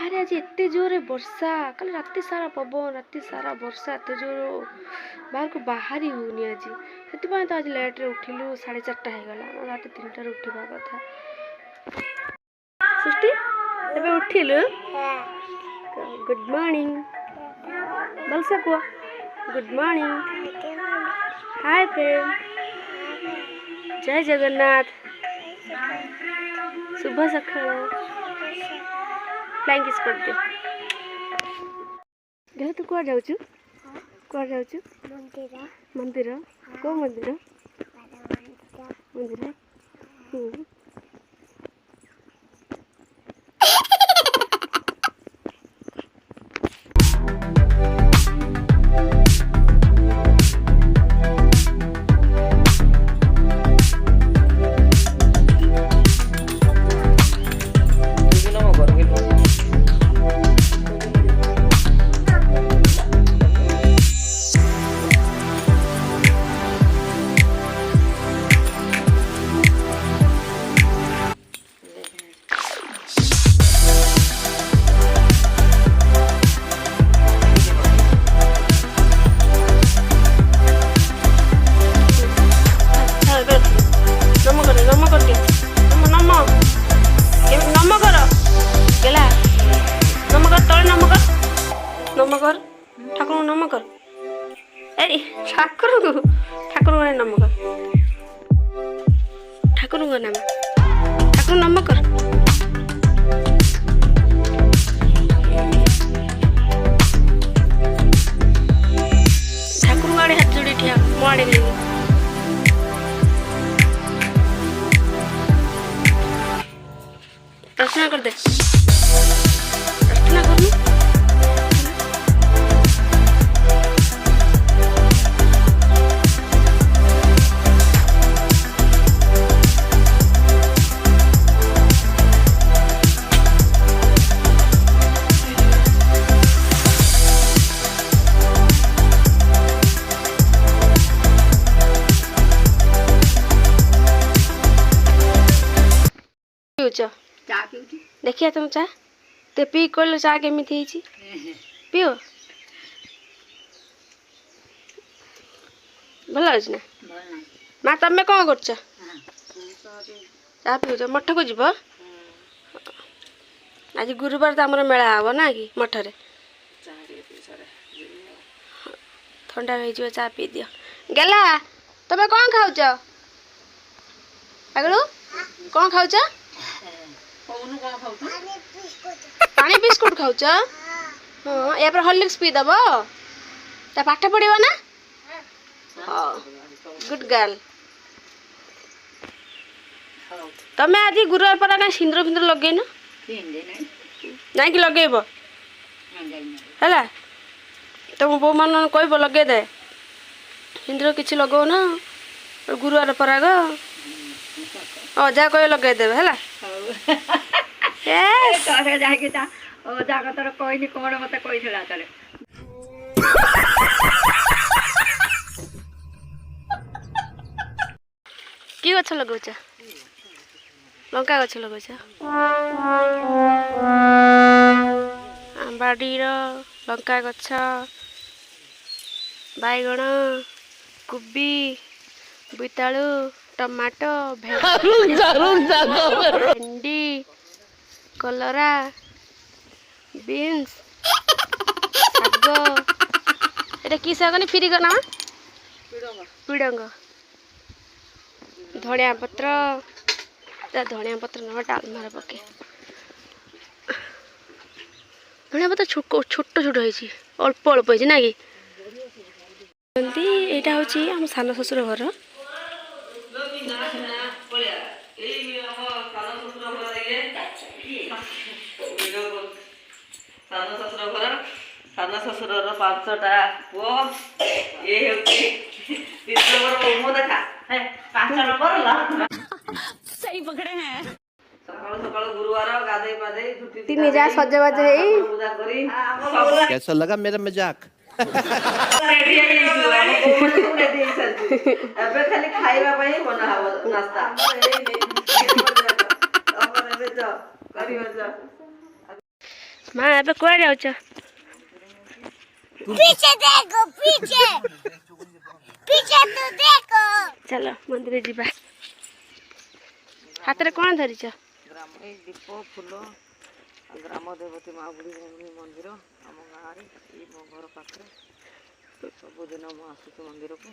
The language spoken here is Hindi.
बाहर आज एत जोरे वर्षा कल राति सारा पवन राति सारा वर्षा एत जोर बाहर को बाहर ही होनी आज से तो आज लेट रे उठिलु 4:30 हो गला रात 3टार उठा कथा सृष्टि एबे उठिलु गुड मॉर्निंग भलसे कुआ गुड मॉर्निंग हाय फ्रेंड जय जगन्नाथ शुभ सकाळ फ्लाइंग किस कर दियो देह तू कुआ जाउछु मंदिर मंदिर को मंदिर मंदिर नमकर ठाकुर नमकर ए ठाकुर नमकर ठाकुर नाम ठाकुर नमकर ठाकुर आड़े हाथ जोड़ी ठिया मो आड़े प्रार्थना कर दे प्रार्थना कर देखिए तुम चा ते पी कल चा केमी पिओ भल अच्छे ना माँ तमें कौन कर चा पीछ मठ को जीव आज गुरुवार तो आम मेला हम ना कि मठरे ठंडा हो चा पी दियो गेला तमें कौन खाऊच आगलू कौन खाऊच पानी बिस्कुट खाऊच हाँ या हॉर्लिक्स पी दब ता पाठ पढ़ा ना हाँ गुड गर्ल तमें आज गुरुवार पर कहीं सिंदूर फिंदूर लगेन ना कि लगेब है तुम बो मान कह लगे दे सिंदूर किसी लगो ना गुरुवार पर आग अजा कह लगेदेवे है कि गछ लगौछ लंका गछ लगौछ बाड़ी लंका गछ बैगण कोबी बोईतालु टमाटो भेंडी कलरा बीन्स शाग एटा कि शाग नहीं फिरी करना पिड़ंग धनिया पत्र धनिया पत्र ना डालमार पके धनिया पत्र छोट छोट होती अल्प अल्प होती ना कि यहाँ हूँ आम सान शशुर घर सान शशुर 5टा पुओ ये देखा 5 नंबर सही पकड़े हैं सकाल सकाल गुरुवार गाधे पाधे तीन जा सजबाज हेई पूजा करी कैसा लगा मेरा मजाक रेडी ଏବେ ଖାଲି ଖାଇବା ପାଇଁ ବନା ହବ ନାସ୍ତା माँ ଏବେ କୁଆଡ଼େ ଯାଉଛ? पीछे देखो पीछे पीछे तो देखो ଚାଲ ମନ୍ଦିର ଯିବା। ହାତରେ କ'ଣ ଧରିଛ? ଗ୍ରାମ ଏଇ ଦୀପ ଫୁଲ ଗ୍ରାମ ଦେବତୀ ମା ବୁଢ଼ୀ ମନ୍ଦିର ଆମ ଗାଁରେ ଏଇ ମୋ ଘର ପାଖରେ ସବୁଦିନ ମୁଁ ଆସୁଛି ମନ୍ଦିରକୁ।